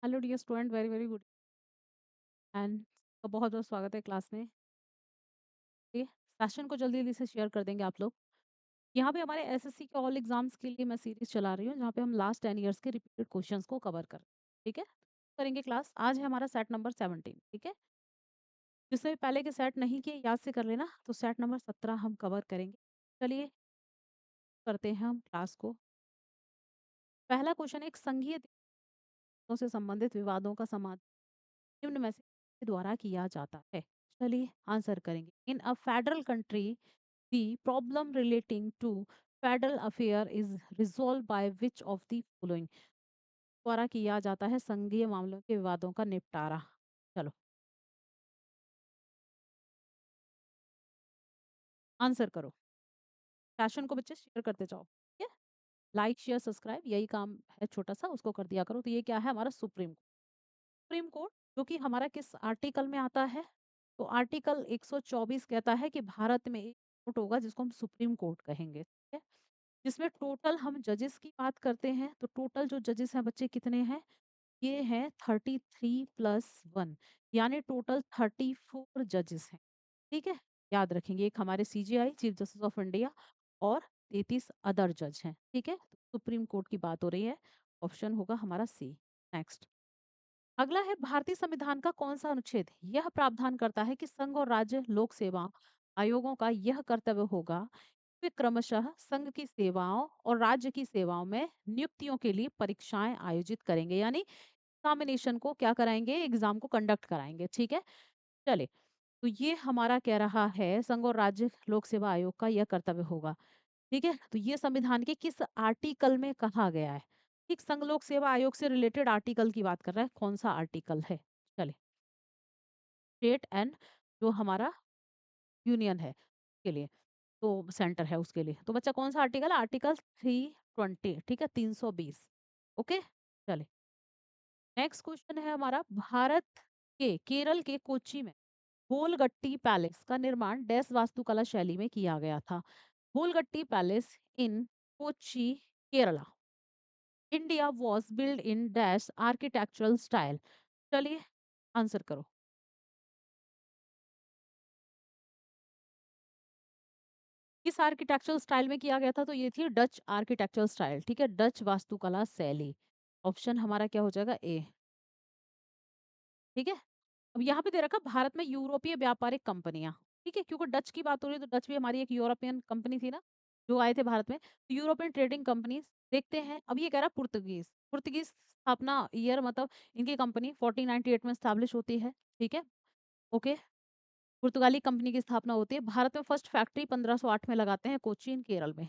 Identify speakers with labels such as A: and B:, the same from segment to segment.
A: Hello dear student, very very good and तो बहुत बहुत स्वागत है क्लास में। ये सेशन को जल्दी जल्दी से शेयर कर देंगे आप लोग। यहाँ पे हमारे एसएससी के ऑल एग्जाम्स के लिए मैं सीरीज चला रही हूँ जहाँ पे हम लास्ट 10 ईयर्स के रिपीटेड क्वेश्चंस को कवर कर, ठीक है, करेंगे क्लास। आज है हमारा सेट नंबर 17, ठीक है। जिसने भी पहले के सेट नहीं किए याद से कर लेना, तो सेट नंबर 17 हम कवर करेंगे। चलिए करते हैं हम क्लास को। पहला क्वेश्चन, एक संघीय देशों से संबंधित विवादों का समाधान निम्न में से किसके द्वारा किया जाता है। चलिए आंसर करेंगे। In a federal country the problem relating to federal affair is resolved by which of the following द्वारा किया जाता है संघीय मामलों के विवादों का निपटारा। चलो आंसर करो। सेशन को बच्चे शेयर करते जाओ, ठीक है। लाइक शेयर सब्सक्राइब यही काम है, छोटा सा उसको कर दिया करो। तो ये क्या है, हमारा सुप्रीम कोर्ट, जो कि हमारा किस आर्टिकल में आता है। तो आर्टिकल 124 कहता है कि भारत में एक कोर्ट होगा जिसको हम सुप्रीम कोर्ट कहेंगे, ठीक है। जिसमें टोटल हम जजेस की बात करते हैं, तो टोटल जो जजेस हैं बच्चे कितने हैं, ये है 33+1, यानी टोटल 34 जजेस हैं, ठीक है। याद रखेंगे, एक हमारे CGI chief justice of India और 33 अदर जज हैं, ठीक है। तो सुप्रीम कोर्ट की बात हो रही है, ऑप्शन होगा हमारा सी। नेक्स्ट, अगला है, भारतीय संविधान का कौन सा अनुच्छेद यह प्रावधान करता है कि संघ और राज्य लोक सेवा आयोगों का यह कर्तव्य होगा, वे क्रमशः संघ की सेवाओं और राज्य की सेवाओं में नियुक्तियों के लिए परीक्षाएं आयोजित करेंगे, यानी एग्जामिनेशन को क्या कराएंगे, एग्जाम को कंडक्ट कराएंगे, ठीक है। चले, तो ये हमारा कह रहा है संघ और राज्य लोक सेवा आयोग का यह कर्तव्य होगा, ठीक है। तो ये संविधान के किस आर्टिकल में कहा गया है, ठीक। संघ लोक सेवा आयोग से रिलेटेड आर्टिकल की बात कर रहा है, कौन सा आर्टिकल है। चले, स्टेट एंड जो हमारा यूनियन है के लिए, तो सेंटर है उसके लिए, तो बच्चा कौन सा आर्टिकल, आर्टिकल 320, ठीक है, 320। ओके, चले। नेक्स्ट क्वेश्चन है हमारा, भारत के केरल के कोच्चि में गोलगट्टी पैलेस का निर्माण डैश वास्तुकला शैली में किया गया था। Bolgatty palace in Kochi, Kerala, India was build in dash architectural style. चलिए आंसर करो। किस आर्किटेक्चरल स्टाइल में किया गया था, तो ये थी डच आर्किटेक्चरल स्टाइल, ठीक है, डच वास्तुकला शैली। ऑप्शन हमारा क्या हो जाएगा, ए, ठीक है। अब यहाँ पे दे रखा भारत में यूरोपीय व्यापारिक कंपनियां, ठीक है, क्योंकि डच की बात हो रही है तो डच भी हमारी एक यूरोपियन कंपनी थी ना, जो आए थे भारत में, तो यूरोपियन ट्रेडिंग कंपनीज। देखते हैं, अब ये कह रहा है पुर्तगीज, पुर्तगीज स्थापना ईयर मतलब इनकी कंपनी 1498 में स्टैब्लिश होती है, ठीक है। ओके, पुर्तगाली कंपनी की स्थापना होती है। भारत में फर्स्ट फैक्ट्री 1508 में लगाते हैं कोचीन केरल में।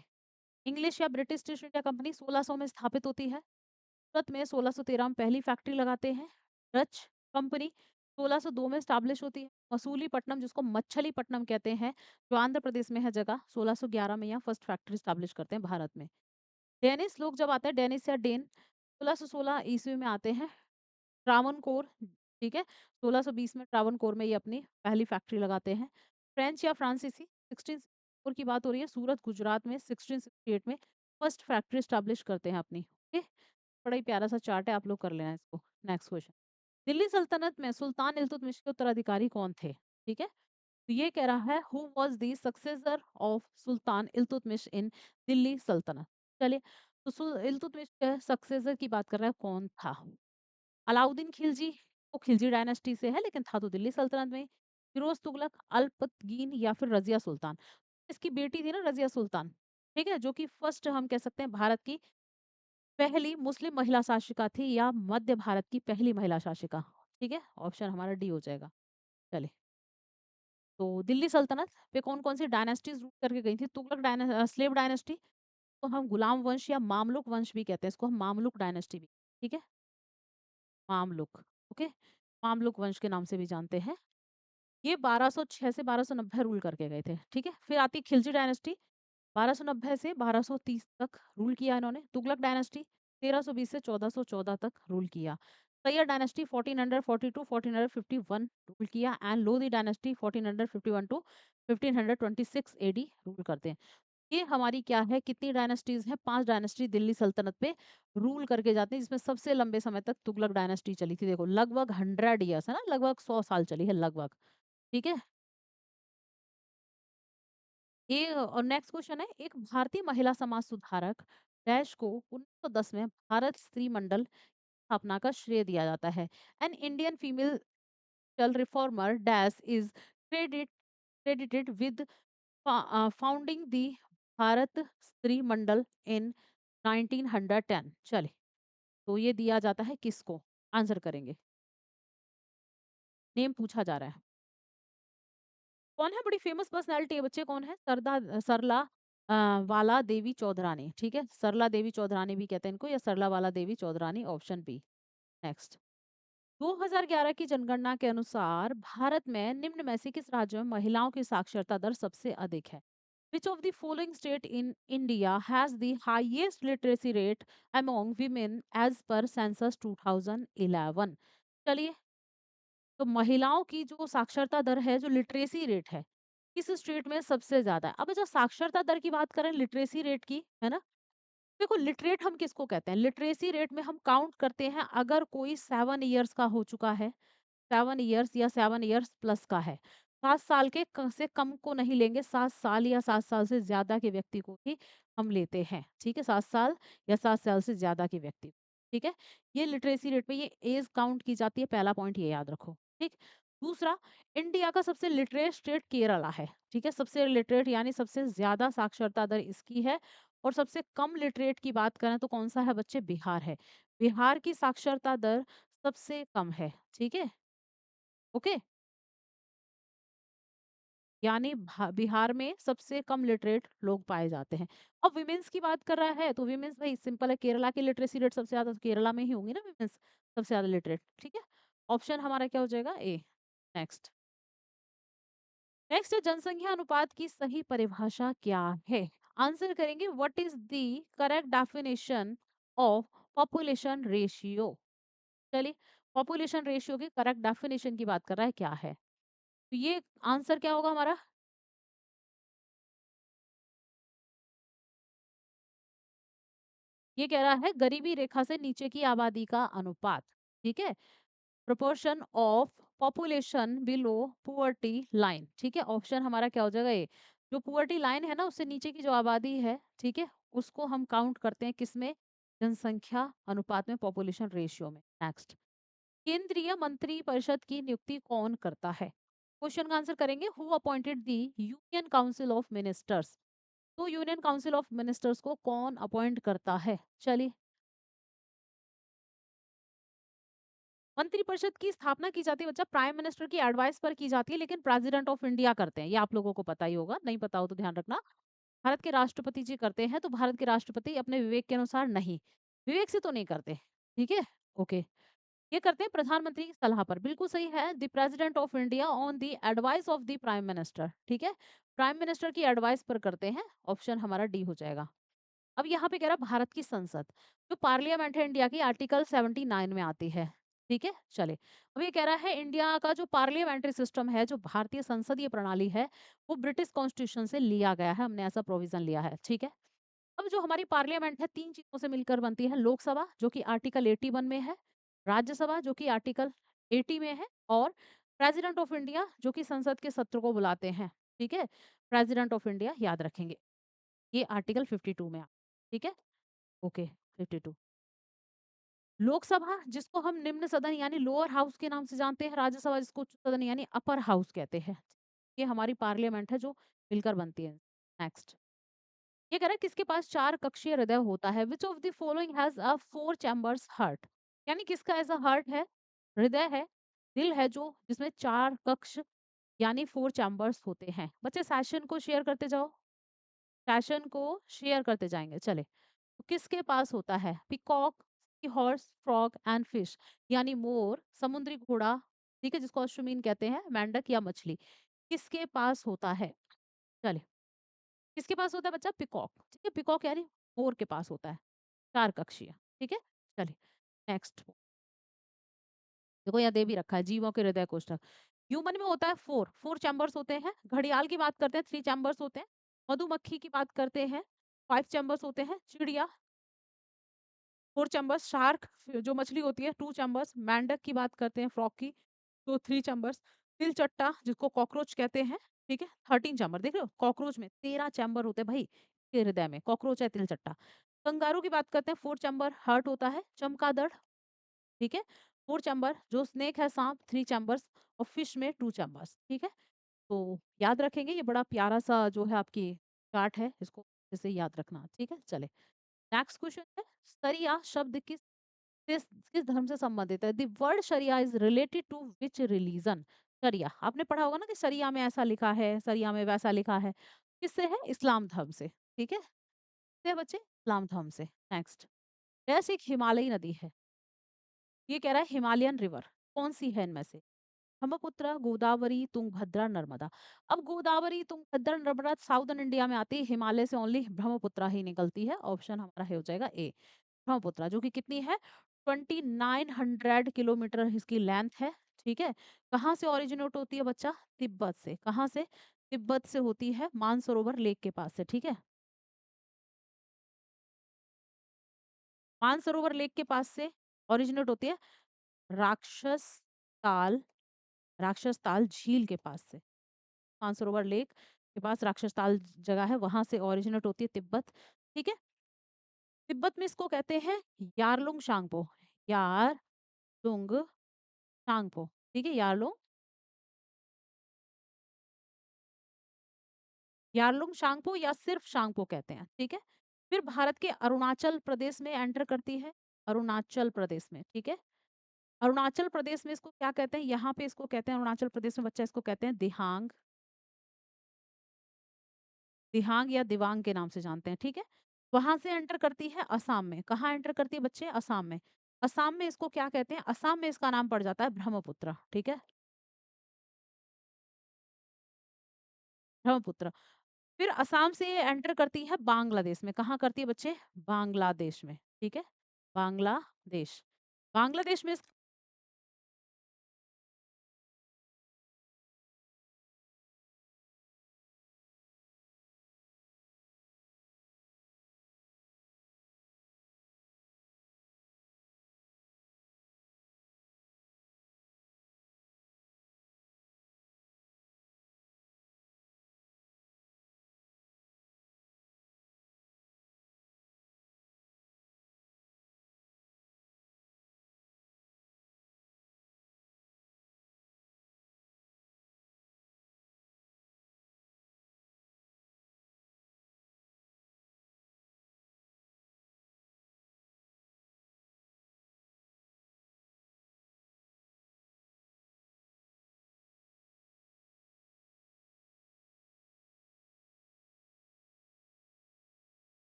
A: इंग्लिश या ब्रिटिश ईस्ट इंडिया कंपनी 1600 में स्थापित होती है। सूरत में 1613 में पहली फैक्ट्री लगाते हैं। डच कंपनी 1602 में स्टैब्लिश होती है। मसूलीपट्टनम, जिसको मच्छलीपट्टनम कहते हैं, जो आंध्र प्रदेश में है जगह, 1611 में यहाँ फर्स्ट फैक्ट्री स्टैब्लिश करते हैं भारत में। डेनिस लोग जब आते हैं, डेनिस या डेन 1616 ईस्वी में आते हैं। ट्रावनकोर, ठीक है, 1620 में ट्रावनकोर में ये अपनी पहली फैक्ट्री लगाते हैं। फ्रेंच या फ्रांसीसी 1664 की बात हो रही है, सूरत गुजरात में 1668 में फर्स्ट फैक्ट्री स्टैब्लिश करते हैं अपनी। ओके, बड़ा ही प्यारा सा चार्ट है, आप लोग कर लेना इसको। नेक्स्ट क्वेश्चन, दिल्ली सल्तनत में सुल्तान इल्तुतमिश के उत्तराधिकारी कौन थे, ठीक है। तो ये कह रहा है who was the successor of Sultan Iltutmish in Delhi sultanate. चलिए, तो इल्तुतमिश के सक्सेसर की बात कर रहा है, कौन था। अलाउद्दीन खिलजी, वो खिलजी डायनेस्टी से है लेकिन था तो दिल्ली सल्तनत में। फिरोज तुगलक, अल्पतगीन या फिर रजिया सुल्तान। इसकी बेटी थी ना रजिया सुल्तान, ठीक है, जो कि फर्स्ट हम कह सकते हैं भारत की पहली मुस्लिम महिला शासिका थी, या मध्य भारत की पहली महिला शासिका, ठीक है। ऑप्शन हमारा डी हो जाएगा। चले, तो दिल्ली सल्तनत पे कौन कौन सी डायनेस्टीज रूल करके गई थी, तुगलक स्लेव डायनेस्टी, तो हम गुलाम वंश या मामलुक वंश भी कहते हैं इसको, हम मामलुक डायनेस्टी भी, ठीक है, मामलुक। ओके, मामलुक वंश के नाम से भी जानते हैं। ये 1206 से 1290 रूल करके गए थे, ठीक है। फिर आती खिलजी डायनेस्टी, 1290 से 1230 तक रूल किया इन्होंने। तुगलक डायनेस्टी 1320 से 1414 तक रूल किया। सैयद डायनेस्टी 1442 टू 1451 रूल किया। And Lodi dynasty 1451 to 1526 AD rule करते हैं। ये हमारी क्या है, कितनी डायनेस्टीज़ हैं, 5 डायनेस्टी दिल्ली सल्तनत पे रूल करके जाती हैं, जिसमें सबसे लंबे समय तक तुगलक डायनेस्टी चली थी। देखो लगभग 100 इयर्स है ना, लगभग 100 साल चली है लगभग, ठीक है? ये और नेक्स्ट क्वेश्चन है, एक भारतीय महिला समाज सुधारक डैश को 1910 में भारत स्त्री मंडल स्थापना का श्रेय दिया जाता है। An Indian female social reformer dash is credit credited with founding the Bharat स्त्री मंडल इन 1910। चले, तो ये दिया जाता है किसको? आंसर करेंगे। नेम पूछा जा रहा है। कौन है? बड़ी फेमस पर्सनैलिटी है बच्चे, कौन है? सरला वाला देवी चौधरानी, ठीक है? सरला देवी चौधरानी भी कहते हैं इनको, या सरला वाला देवी चौधरानी, ऑप्शन बी। नेक्स्ट, 2011 की जनगणना के अनुसार भारत में निम्न में से किस राज्य में महिलाओं की साक्षरता दर सबसे अधिक है? Which of the following state in India has the highest literacy rate among women as per census 2011? चलिए, तो महिलाओं की जो साक्षरता दर है, जो लिटरेसी रेट है, किस स्टेट में सबसे ज्यादा है? अब जो साक्षरता दर की बात करें लिटरेसी रेट की, है ना? देखो लिटरेट हम किसको कहते हैं? लिटरेसी रेट में हम काउंट करते हैं अगर कोई 7 इयर्स का हो चुका है, 7 इयर्स या 7 इयर्स प्लस का है। 7 साल के से कम को नहीं लेंगे, 7 साल या 7 साल से ज्यादा के व्यक्ति को ही हम लेते हैं, ठीक है? 7 साल या 7 साल से ज्यादा के व्यक्ति को, ठीक है? ये लिटरेसी रेट में ये एज काउंट की जाती है, पहला पॉइंट ये याद रखो, ठीक? दूसरा, इंडिया का सबसे लिटरेट स्टेट केरला है, ठीक है? सबसे लिटरेट यानी सबसे ज्यादा साक्षरता दर इसकी है। और सबसे कम लिटरेट की बात करें तो कौन सा है बच्चे? बिहार है। बिहार की साक्षरता दर सबसे कम है, ठीक है? ओके, यानी बिहार में सबसे कम लिटरेट लोग पाए जाते हैं। अब विमेंस की बात कर रहा है तो विमेंस भाई सिंपल है, केरला की लिटरेसी रेट सबसे ज्यादा, तो केरला में ही होंगी ना विमेंस सबसे ज्यादा लिटरेट, ठीक है? ऑप्शन हमारा क्या हो जाएगा? ए। नेक्स्ट, नेक्स्ट है, जनसंख्या अनुपात की सही परिभाषा क्या है? आंसर करेंगे, what is the correct definition of population ratio? चलिए, पॉपुलेशन रेशियो की करेक्ट डेफिनेशन की बात कर रहा है, क्या है? तो ये आंसर क्या होगा हमारा? ये कह रहा है गरीबी रेखा से नीचे की आबादी का अनुपात, ठीक है? Proportion of population below poverty line, ठीक है? ऑप्शन हमारा क्या हो जाएगा? ए। जो पुअर्टी लाइन है ना, उससे नीचे की जो आबादी है, ठीक है, उसको हम काउंट करते हैं किसमें? जनसंख्या अनुपात में, पॉपुलेशन रेशियो में। नेक्स्ट, केंद्रीय मंत्री परिषद की नियुक्ति कौन करता है? क्वेश्चन का आंसर करेंगे, who appointed the union council of ministers? तो यूनियन काउंसिल ऑफ मिनिस्टर्स को कौन अपॉइंट करता है? चलिए, मंत्रिपरिषद की स्थापना की जाती है बच्चा प्राइम मिनिस्टर की एडवाइस पर की जाती है, लेकिन प्रेसिडेंट ऑफ इंडिया करते हैं, ये आप लोगों को पता ही होगा, नहीं पता हो तो ध्यान रखना। भारत के राष्ट्रपति जी करते हैं, तो भारत के राष्ट्रपति अपने विवेक के अनुसार नहीं, विवेक से तो नहीं करते, ठीक है? ओके, ये करते हैं प्रधानमंत्री की सलाह पर, बिल्कुल सही है, the president of India on the advice of the prime minister, ठीक है? प्राइम मिनिस्टर की एडवाइस पर करते हैं, ऑप्शन हमारा डी हो जाएगा। अब यहाँ पे कह रहा है भारत की संसद, जो पार्लियामेंट है इंडिया की, आर्टिकल 79 में आती है, ठीक है? चले, अब ये कह रहा है इंडिया का जो पार्लियामेंट्री सिस्टम है, जो भारतीय संसदीय प्रणाली है, वो ब्रिटिश कॉन्स्टिट्यूशन से लिया गया है, हमने ऐसा प्रोविजन लिया है, ठीक है? अब जो हमारी पार्लियामेंट है, तीन चीजों से मिलकर बनती है, लोकसभा जो कि आर्टिकल 81 में है, राज्यसभा जो कि आर्टिकल 80 में है, और प्रेसिडेंट ऑफ इंडिया जो कि संसद के सत्र को बुलाते हैं, ठीक है? प्रेसिडेंट ऑफ इंडिया याद रखेंगे, ये आर्टिकल 52 में ठीक है? ओके, 52। लोकसभा जिसको हम निम्न सदन यानी लोअर हाउस के नाम से जानते हैं, राज्यसभा जिसको उच्च सदन यानी अपर हाउस कहते हैं। ये हमारी पार्लियामेंट है जो मिलकर बनती है। नेक्स्ट, ये कह रहा है किसके पास 4 कक्षीय हृदय होता है? Which of the following has a 4 chambers heart? यानी किसका ऐसा हार्ट है, हृदय है, दिल है, जो जिसमें 4 कक्ष यानी 4 चैम्बर्स होते हैं। बच्चे सेशन को शेयर करते जाओ, सेशन को शेयर करते जाएंगे। चले, तो किसके पास होता है? Peacock, horse, frog and fish, यानी मोर, समुद्री घोड़ा, ठीक है, जिसको अश्वमीन कहते हैं, मेंढक या मछली, किसके पास होता है? चले, किसके पास होता है बच्चा? पिकॉक, ठीक है, पिकॉक यानी मोर के पास होता है, 4 कक्षीय, ठीक है? चलिए, नेक्स्ट, देखो यहाँ दे भी रखा है जीवों के हृदय कोष्ठक। ह्यूमन में होता है 4 चैम्बर्स होते हैं, घड़ियाल की बात करते हैं 3 चैम्बर्स होते हैं, मधुमक्खी की बात करते हैं, 5 चैम्बर्स होते हैं। चिड़िया 4 चैम्बर्स। शार्क जो मछली होती है 2 चैम्बर्स। मेंढक की बात करते हैं, फ्रॉग की, तो 3 चैम्बर्स। तिलचट्टा जिसको कॉकरोच कहते हैं, ठीक है, 13 चैम्बर। देख रहे हो कॉकरोच में 13 चैम्बर होते हैं भाई, के हृदय में कॉकरोच है तिलचट्टा। कंगारू की बात करते हैं, 4 चैम्बर हार्ट होता है। चमगादड़, ठीक है, 4 चैम्बर। जो स्नेक है सांप, 3 चैम्बर्स। और फिश में 2 चैम्बर्स, ठीक है। तो याद रखेंगे, ये बड़ा प्यारा सा जो है आपकी चार्ट है, इसको इसे याद रखना, ठीक है। चले नेक्स्ट क्वेश्चन है, सरिया शब्द किस धर्म से संबंधित है? The word sharia is related to which religion? शरिया आपने पढ़ा होगा ना कि शरिया में ऐसा लिखा है, शरिया में वैसा लिखा है। किससे है? इस्लाम धर्म से, ठीक है। किससे बच्चे? इस्लाम धर्म से। नेक्स्ट, एक हिमालयी नदी है, ये कह रहा है हिमालयन रिवर, कौन सी है इनमें से? ब्रह्मपुत्र, गोदावरी, तुंगभद्रा, नर्मदा। अब गोदावरी, तुंगभद्रा, नर्मदा साउदर्न इंडिया में आती है, हिमालय से ओनली ब्रह्मपुत्र ही निकलती है। ऑप्शन हमारा है हो जाएगा ए, ब्रह्मपुत्र, जो कि कितनी है? 2900 किलोमीटर इसकी लेंथ है, ठीक है। कहाँ से ओरिजिनेट होती है बच्चा? तिब्बत से। कहाँ से? तिब्बत से होती है, मानसरोवर लेक के पास से, ठीक है। मानसरोवर लेक के पास से ओरिजिनेट होती है। राक्षस ताल, राक्षस ताल झील के पास से, मानसरोवर लेक के पास राक्षस ताल जगह है, वहां से ओरिजिनेट होती है तिब्बत, ठीक है। तिब्बत में इसको कहते हैं यारलुंग शांगपो, यारलुंग शांगपो, ठीक है, यारलुंग, यारलुंग शांगपो या सिर्फ शांगपो कहते हैं, ठीक है। फिर भारत के अरुणाचल प्रदेश में एंटर करती है, अरुणाचल प्रदेश में, ठीक है। अरुणाचल प्रदेश में इसको क्या कहते हैं? यहाँ पे इसको कहते हैं, अरुणाचल प्रदेश में बच्चा इसको कहते हैं दिहांग, दिहांग या दिवांग के नाम से जानते हैं, ठीक है। वहां से एंटर करती है असम में। कहाँ एंटर करती है बच्चे? असम में। असम में इसको क्या कहते हैं? असम में इसका नाम पड़ जाता है ब्रह्मपुत्र, ठीक है, ब्रह्मपुत्र। फिर असम से ये एंटर करती है बांग्लादेश में। कहाँ करती है बच्चे? बांग्लादेश में, ठीक है, बांग्लादेश। बांग्लादेश में